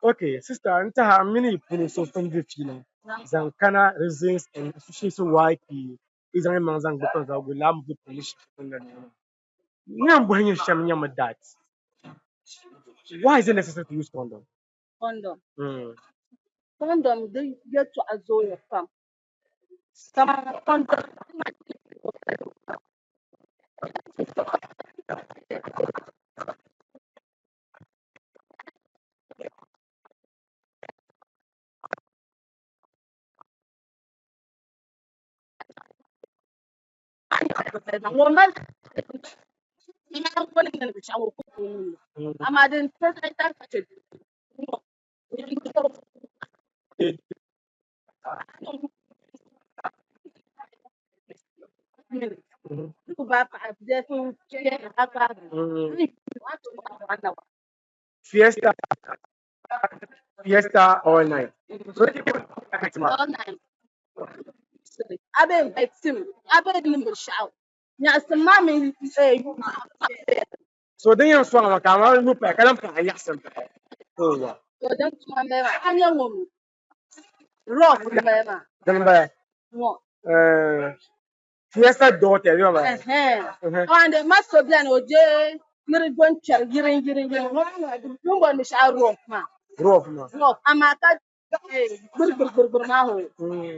Okay, sister, anta ha mini puno so family fina. Zankana reasons and association why ki izan man zang beton za go lam bu police kunga. Nyam bo hin sham nyam that. Why is it necessary to use condom? Condom. Mm. Condom they get to azole your farm. Some condom woman I'm adding first I touch it. Mhm. Mm. Fiesta, fiesta all night. So All night. Abe victim. Abe nimble shout. Yes, the mommy say so then you swallow a camera, you pack and I'm yasam. Oh, yeah. so don't remember. I'm young woman. Rock remember. Remember, What? fiesta daughter, you know. And the master plan OJ. You're going to giring. You want to shout rock, man. Rough, man. Rock. I'm a cat. Mm.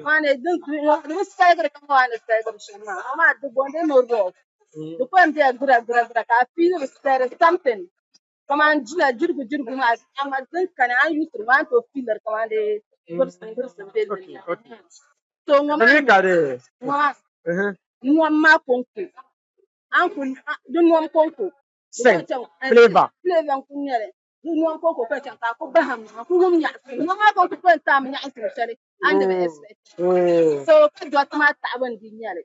Man, I don't know. This tiger come on the tiger. I'm at the one no rock. The point they are good. I feel there is something. Come on, Jurgu. I'm a drink. Can I use the man to feel that command? Okay, okay. So, Mami kare. Mama, Uh-huh. Mama Ponku. Uncle, do one Ponku. Scent, flavor. Flavor Kunyere. Do one Ponku question. Kako Baham. Whom Yas. Mama Ponku point time Yas. And the best. Mm. So, what my tabon be nearly.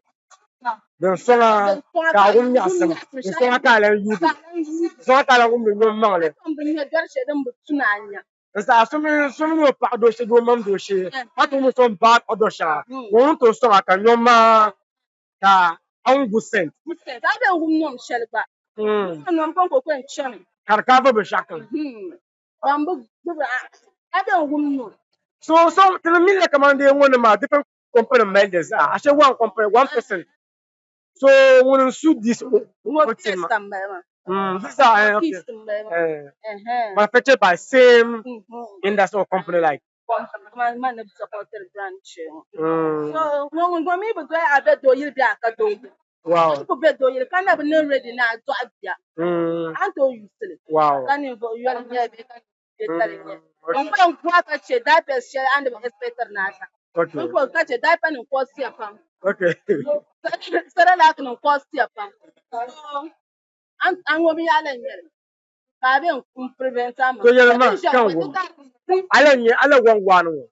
Den songa ka gum yasam. Den songa ka la yudu. Songa ka la gum de nyom mangle. Nsa asumi no pa do she do mam do she. Hatu mo son bad odosha. Won to songa ka nyom ma ka angu scent. I don't know shell back. Mm. And I'm going to go and chum. Karkava be shakan. Bamboo, I don't know. So tell me like man dey one ma different company members. I say one company 1%. So when you shoot this What test them, these are okay. Manufactured by same industrial company like. Man of supported branch. Mm. So, when we me, but I bet you'll be a do. Wow. People bet you can't have no ready now to Abia. I told you still. Wow. Can you go? You are near the Okay. I'm catch a diaper share and the expected nasa. Okay. People catch a diaper and cost your pump. Okay. Sarah like no cost your pump. I'm going to be allen. Baby, prevent some. So you're a man, can't go. I don't want one.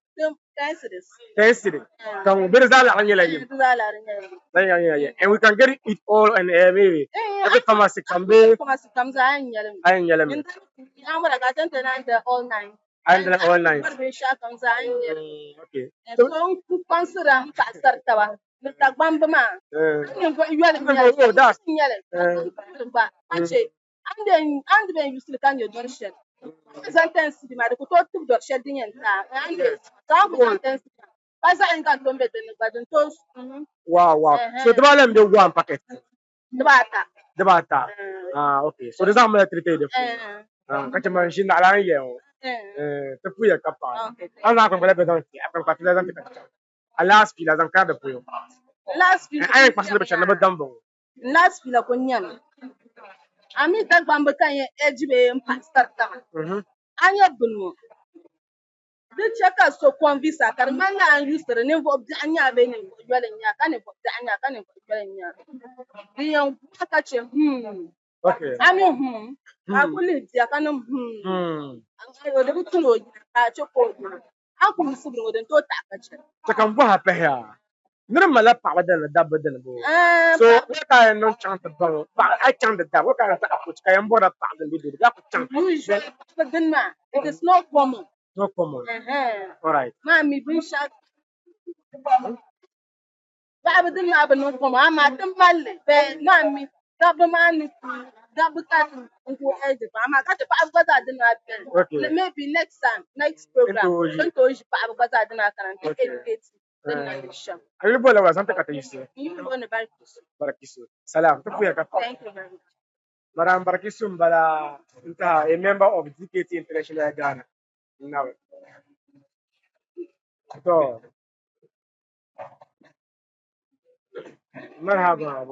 Density. Can be result on your leg. And we can get it all and maybe every pharmacy can be. I am yelling. I'm going to all night. And then all night. Okay. So, consider Sartawa. Mr. Bambama. Oh, that's. And then you still can your donation. Sometimes the medical talk to the shedding and sometimes I ain't got no better than toast. Wow. So the volume the one packet. The bata. The bata. Okay. So there's not much to take the food. Catch a machine that I am. The puya capa. I'm not going to let it I'm going to last feel as I'm kind of puyo. Last week, I ain't passing the number dumbo. last week, I mean that Bambaka edge and pastor. Anya Bunu. The checker so convisa, Carmanga and used to the name of Anya Benin, dwelling Yakan, Anya can dwelling ya. The young catch Okay. I mean, I will leave Yakanum. I will to know at your court. How come you sit with a total catcher? So can what happen here? None my lap power than a double than a boy. So what I no chant about, but I chant the double kind of approach. I am bored of the video. That chant. Usually, but then, man, it is not common. No common. All right. Mammy, bring shot. Baba didn't have no common. I'm at the valley. Mammy, double man. that because into edit. I'm got to pass what I didn't have. Okay. Maybe next time, next program. Into Don't pass what I didn't have. Okay. Educate. Then I will show. Ayo bola wa santa kata yise. You want to buy this. Barakisu. Salam. Tukuya ka. Thank you very much. Madam Barakisu Mbala, a member of DKT International Ghana. Now, so, مرحبا